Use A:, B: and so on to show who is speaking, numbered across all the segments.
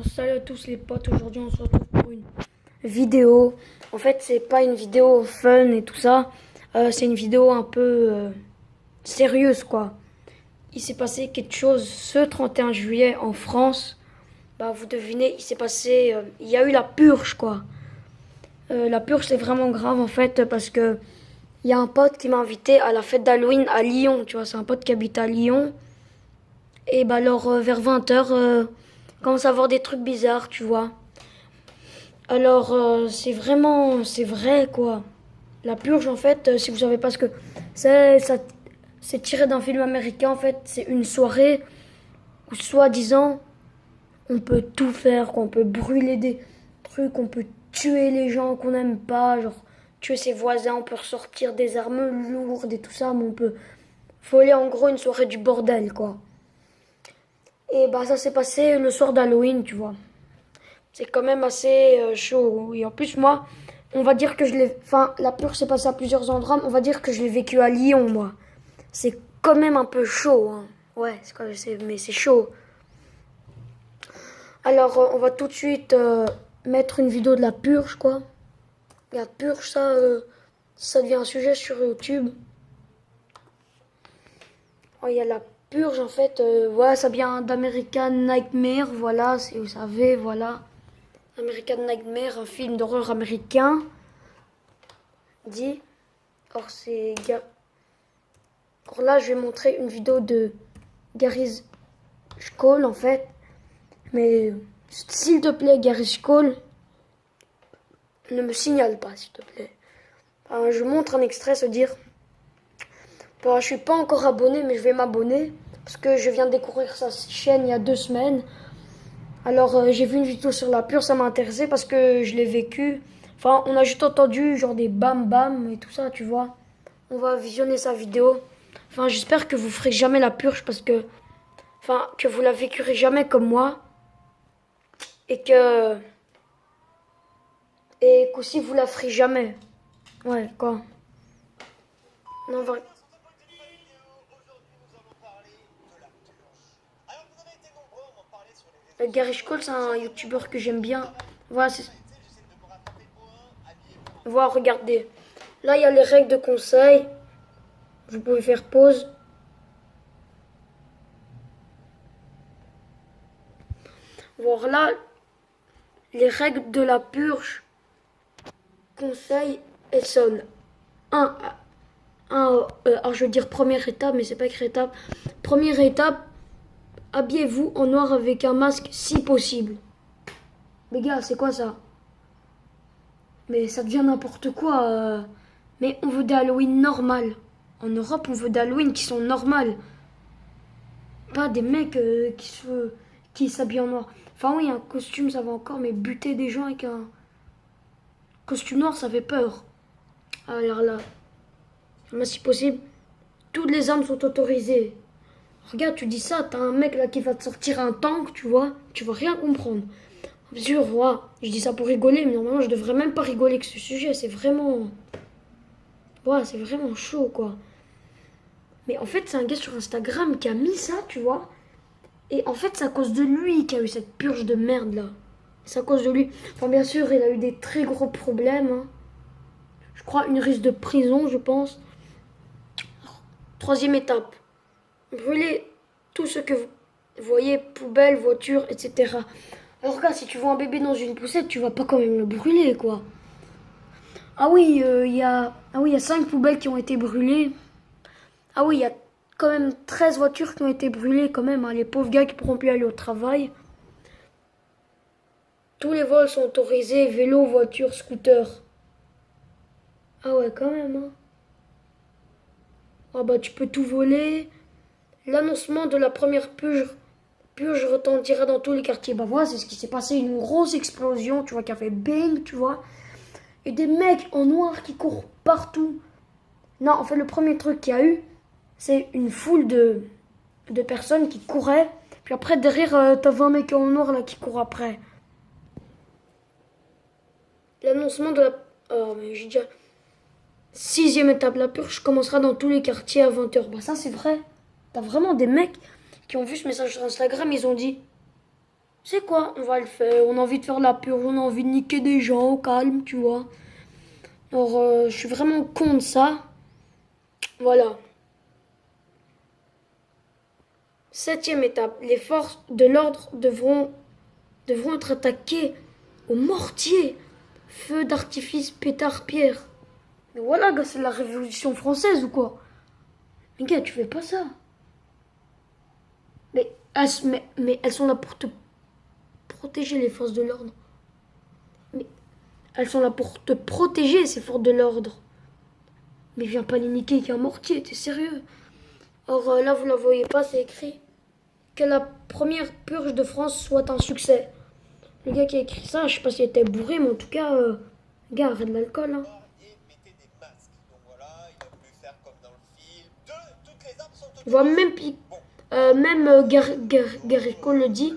A: Salut à tous les potes, aujourd'hui on se retrouve pour une vidéo. En fait c'est pas une vidéo fun et tout ça, c'est une vidéo un peu sérieuse quoi. Il s'est passé quelque chose ce 31 juillet en France. Bah vous devinez, il s'est passé, il y a eu la purge quoi. La purge c'est vraiment grave en fait parce que il y a un pote qui m'a invité à la fête d'Halloween à Lyon, tu vois, c'est un pote qui habite à Lyon. Et bah alors vers 20h, commence à avoir des trucs bizarres, tu vois. Alors, c'est vrai quoi. La purge, en fait, si vous savez pas ce que c'est tiré d'un film américain. En fait, c'est une soirée où, soi-disant, on peut tout faire, qu'on peut brûler des trucs, on peut tuer les gens qu'on n'aime pas, genre tuer ses voisins, on peut ressortir des armes lourdes et tout ça, mais on peut voler en gros une soirée du bordel, quoi. Et bah, ça s'est passé le soir d'Halloween, tu vois. C'est quand même assez chaud. Et en plus, moi, on va dire que je l'ai. Enfin, la purge s'est passée à plusieurs endroits. On va dire que je l'ai vécu à Lyon, moi. C'est quand même un peu chaud, hein. Ouais, mais c'est chaud. Alors, on va tout de suite mettre une vidéo de la purge, quoi. La purge, ça devient un sujet sur YouTube. Oh, il y a la purge, en fait. Voilà, ça vient d'American Nightmare. Voilà, si vous savez, voilà. American Nightmare, un film d'horreur américain. Dit. Or, Or là, je vais montrer une vidéo de Gary Scholl, en fait. Mais s'il te plaît, Gary Scholl, ne me signale pas, s'il te plaît. Je montre un extrait, se dire. Je suis pas encore abonné, mais je vais m'abonner. Parce que je viens de découvrir sa chaîne il y a 2 semaines. Alors, j'ai vu une vidéo sur la pure, ça m'a intéressé parce que je l'ai vécu. Enfin, on a juste entendu genre des bam bam et tout ça, tu vois. On va visionner sa vidéo. Enfin, j'espère que vous ferez jamais la purge parce que, enfin, que vous la vécurez jamais comme moi et qu'aussi vous la ferez jamais. Ouais, quoi. Non, Gary Scholl, c'est un youtubeur que j'aime bien. Voilà, voilà, regardez. Là, il y a les règles de conseil. Vous pouvez faire pause. Voilà les règles de la purge. Conseil, elles sont un, alors je veux dire première étape, mais c'est pas écrit étape. Première étape, habillez-vous en noir avec un masque si possible. Mais gars, c'est quoi ça? Mais ça devient n'importe quoi. Mais on veut des Halloween normales. En Europe, on veut des Halloween qui sont normales. Pas des mecs qui s'habillent en noir. Enfin oui, un costume ça va encore, mais buter des gens avec un costume noir, ça fait peur. Alors là, mais si possible, toutes les armes sont autorisées. Regarde, tu dis ça, t'as un mec là qui va te sortir un tank, tu vois, tu vas rien comprendre. Bien sûr, moi, je dis ça pour rigoler, mais normalement je devrais même pas rigoler avec ce sujet, c'est vraiment. Ouais, c'est vraiment chaud quoi. Mais en fait, c'est un gars sur Instagram qui a mis ça, tu vois. Et en fait, c'est à cause de lui qu'il y a eu cette purge de merde là. C'est à cause de lui. Enfin, bien sûr, il a eu des très gros problèmes, hein. Je crois une risque de prison, je pense. Troisième étape. Brûler tout ce que vous voyez, poubelles, voitures, etc. Alors là, si tu vois un bébé dans une poussette, tu vas pas quand même le brûler, quoi. Ah oui, il y a 5 poubelles qui ont été brûlées. Ah oui, il y a quand même 13 voitures qui ont été brûlées quand même, hein. Les pauvres gars qui pourront plus aller au travail. Tous les vols sont autorisés, vélo, voiture, scooter. Ah ouais, quand même, hein. Ah bah tu peux tout voler. L'annoncement de la première purge retentira dans tous les quartiers. Bah voilà, c'est ce qui s'est passé, une grosse explosion, tu vois, qui a fait bang, tu vois. Et des mecs en noir qui courent partout. Non, en fait, le premier truc qu'il y a eu, c'est une foule de personnes qui couraient. Puis après, derrière, t'as 20 mecs en noir là qui courent après. L'annoncement de la. Oh, mais j'ai déjà. Sixième étape, la purge commencera dans tous les quartiers à 20h. Bah, ça, c'est vrai. T'as vraiment des mecs qui ont vu ce message sur Instagram, ils ont dit C'est quoi? On va le faire. On a envie de faire la purge, on a envie de niquer des gens au calme, tu vois. Alors, je suis vraiment contre ça. Voilà. Septième étape. Les forces de l'ordre devront être attaquées au mortier. Feu d'artifice, pétard, pierre. Mais voilà, gars, c'est la Révolution française ou quoi? Mais gars, tu fais pas ça. Mais elles sont là pour te protéger, les forces de l'ordre. Mais elles sont là pour te protéger, ces forces de l'ordre. Mais viens pas les niquer avec un mortier, t'es sérieux? Or, là, vous la voyez pas, c'est écrit que la première purge de France soit un succès. Le gars qui a écrit ça, je sais pas s'il était bourré, mais en tout cas, gars, arrête de l'alcool, hein.
B: Et mettez des masques. Donc voilà, il a voulu faire comme dans le film. Toutes les armes sont
A: Voilà,
B: autorisées.
A: même Garico le dit,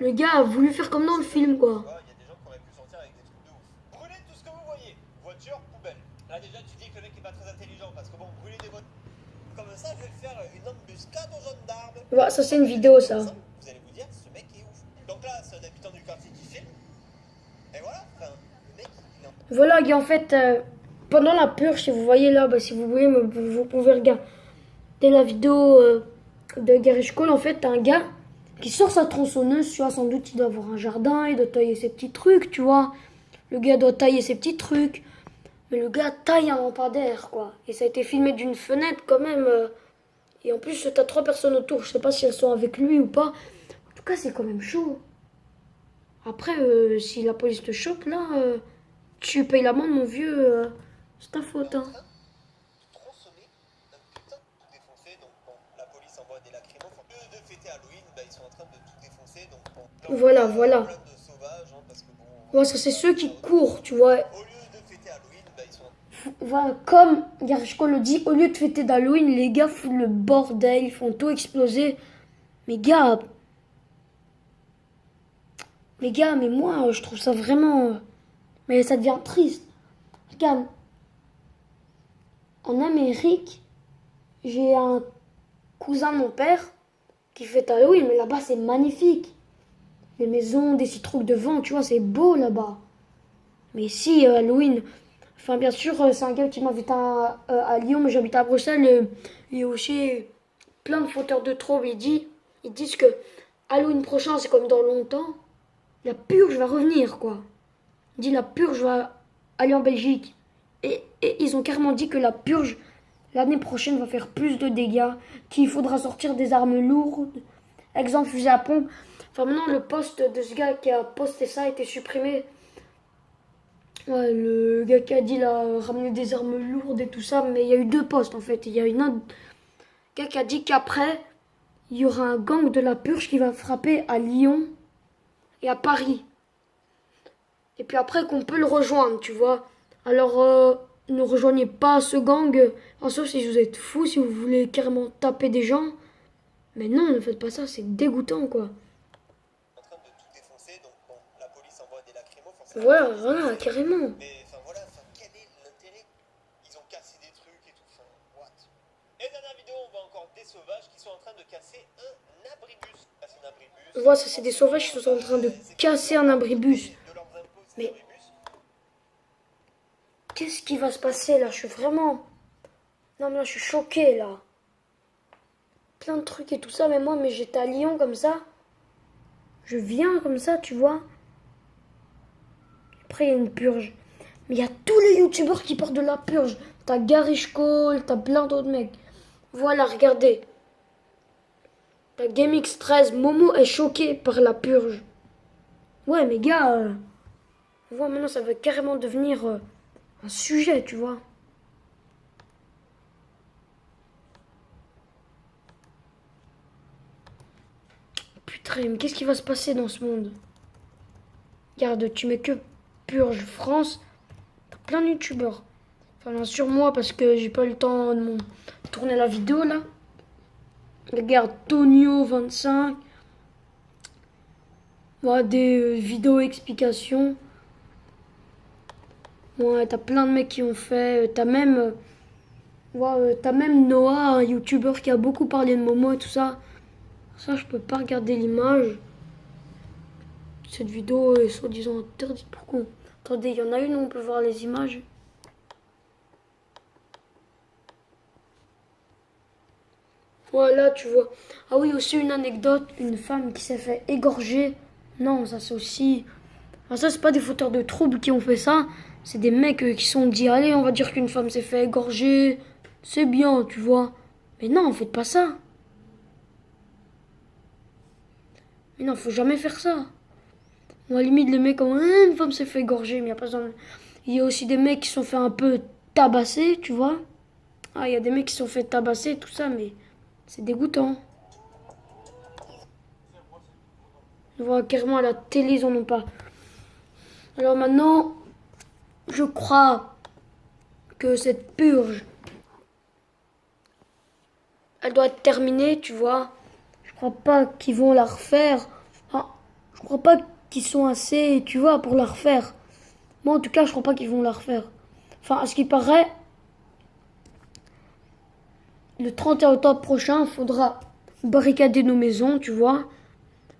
A: le gars a voulu faire comme dans le film, quoi.
B: Il y a des gens qui auraient pu sortir avec des trucs de ouf. Brûlez tout ce que vous voyez. Voiture, poubelle. Là déjà tu dis que le mec est pas très intelligent parce que bon, brûler des voitures. Comme ça, je vais faire une embuscade aux gendarmes.
A: Voilà, ça c'est une vidéo, ça.
B: Vous allez vous dire, ce mec est ouf. Donc là, c'est un habitant du quartier qui filme. Et voilà, enfin, le mec, il est en...
A: Voilà, gars, en fait, pendant la purge, si vous voyez là, bah, si vous voulez, vous pouvez regarder la vidéo de Garage Call. En fait, t'as un gars qui sort sa tronçonneuse, tu vois, sans doute il doit avoir un jardin, il doit tailler ses petits trucs, tu vois. Le gars doit tailler ses petits trucs. Mais le gars taille un lampadaire, quoi. Et ça a été filmé d'une fenêtre, quand même. Et en plus, t'as 3 personnes autour. Je sais pas si elles sont avec lui ou pas. En tout cas, c'est quand même chaud. Après, si la police te chope, là, tu payes l'amende, mon vieux. C'est ta faute, hein.
B: tronçonné, un putain tout défoncé. Donc bon, la police envoie des lacrymos. Au lieu de fêter Halloween, bah, ils sont en train de tout défoncer. Donc bon,
A: Voilà, voilà.
B: plein de sauvages, hein, parce que bon.
A: Ouais, ça, c'est ceux qui courent, tu vois.
B: Au lieu de fêter Halloween, bah, ils sont.
A: Voilà, comme Garishko le dit, au lieu de fêter d'Halloween, les gars foutent le bordel, ils font tout exploser. Mais gars, mais moi, je trouve ça vraiment... mais ça devient triste. Regarde, en Amérique, j'ai un cousin de mon père qui fête Halloween, mais là-bas, c'est magnifique. Les maisons, des petits trucs de vent, tu vois, c'est beau là-bas. Mais ici, Halloween... Enfin, bien sûr, c'est un gars qui m'invite à Lyon, mais j'habite à Bruxelles. Il y a aussi plein de fauteurs de troubles. Ils disent que Halloween prochain, c'est comme dans longtemps. La purge va revenir, quoi. Il dit la purge va aller en Belgique. Et ils ont carrément dit que la purge, l'année prochaine, va faire plus de dégâts. Qu'il faudra sortir des armes lourdes. Exemple, fusil à pompe. Enfin, maintenant, le post de ce gars qui a posté ça a été supprimé. Ouais, le gars qui a dit là, ramener des armes lourdes et tout ça, mais il y a eu 2 postes en fait. Il y a une autre gars qui a dit qu'après, il y aura un gang de la purge qui va frapper à Lyon et à Paris. Et puis après qu'on peut le rejoindre, tu vois. Alors, ne rejoignez pas ce gang, sauf si vous êtes fous, si vous voulez carrément taper des gens. Mais non, ne faites pas ça, c'est dégoûtant quoi.
B: En train de tout défoncer, donc bon, la police envoie des lacrymos, forcément.
A: Voilà, carrément.
B: Mais enfin voilà, enfin, quel est l'intérêt? Ils ont cassé des trucs et tout, enfin, what? Et dernière vidéo, on voit encore des sauvages qui sont en train de casser un abribus. Casser un abribus.
A: Voilà, ça c'est des sauvages qui sont en train de casser un abribus.
B: De leurs impôts, ces
A: Mais
B: abribus.
A: qu'est-ce qui va se passer là? Je suis vraiment... Non mais là, je suis choquée là. Plein de trucs et tout ça, mais moi, mais j'étais à Lyon comme ça. Je viens comme ça, tu vois. Après, il y a une purge. Mais il y a tous les youtubeurs qui partent de la purge. T'as Garish Cole, t'as plein d'autres mecs. Voilà, regardez. T'as GameX13, Momo est choqué par la purge. Ouais, mais gars, voilà, maintenant ça va carrément devenir un sujet, tu vois. Putain, mais qu'est-ce qui va se passer dans ce monde? Regarde, tu mets que Purge France, t'as plein de youtubeurs. Enfin, bien sûr, moi, parce que j'ai pas eu le temps de tourner la vidéo là. Regarde, Tonio25. Voilà, des vidéos explications. Ouais, t'as plein de mecs qui ont fait. T'as même Noah, un youtubeur qui a beaucoup parlé de Momo et tout ça. Ça, je peux pas regarder l'image. Cette vidéo est soi-disant interdite. Pourquoi? Attendez, il y en a une où on peut voir les images. Voilà, tu vois. Ah oui, aussi une anecdote, une femme qui s'est fait égorger. Non, ça c'est aussi... Ah, ça, c'est pas des fauteurs de troubles qui ont fait ça. C'est des mecs qui se sont dit, allez, on va dire qu'une femme s'est fait égorger. C'est bien, tu vois. Mais non, faites pas ça. Mais non, faut jamais faire ça. On va limite les mecs comme, une femme s'est fait égorger, mais il y a aussi des mecs qui se sont fait un peu tabasser, tu vois. Ah, il y a des mecs qui se sont fait tabasser, tout ça, mais c'est dégoûtant. On voit carrément à la télé, ils en ont pas. Alors maintenant, je crois que cette purge, elle doit être terminée, tu vois. Je crois pas qu'ils vont la refaire. Enfin, je crois pas qu'ils sont assez, tu vois, pour la refaire. Moi, en tout cas, je crois pas qu'ils vont la refaire. Enfin, à ce qui paraît, le 31 octobre prochain, il faudra barricader nos maisons, tu vois.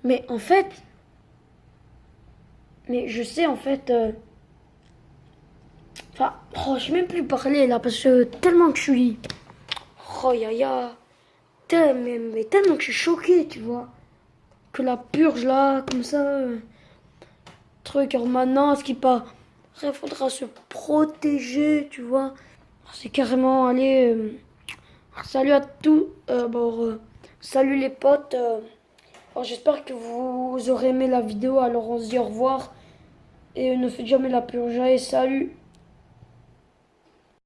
A: Mais en fait, mais je sais en fait, enfin, oh, je sais même plus parler là parce que tellement que je suis, oh ya, mais tellement que je suis choquée, tu vois, que la purge là, comme ça, truc. Alors maintenant, ce qui pas, il faudra se protéger, tu vois. C'est carrément aller. Salut à tous. Salut les potes. Alors j'espère que vous aurez aimé la vidéo. Alors on se dit au revoir. Et ne faites jamais la purge. Et salut.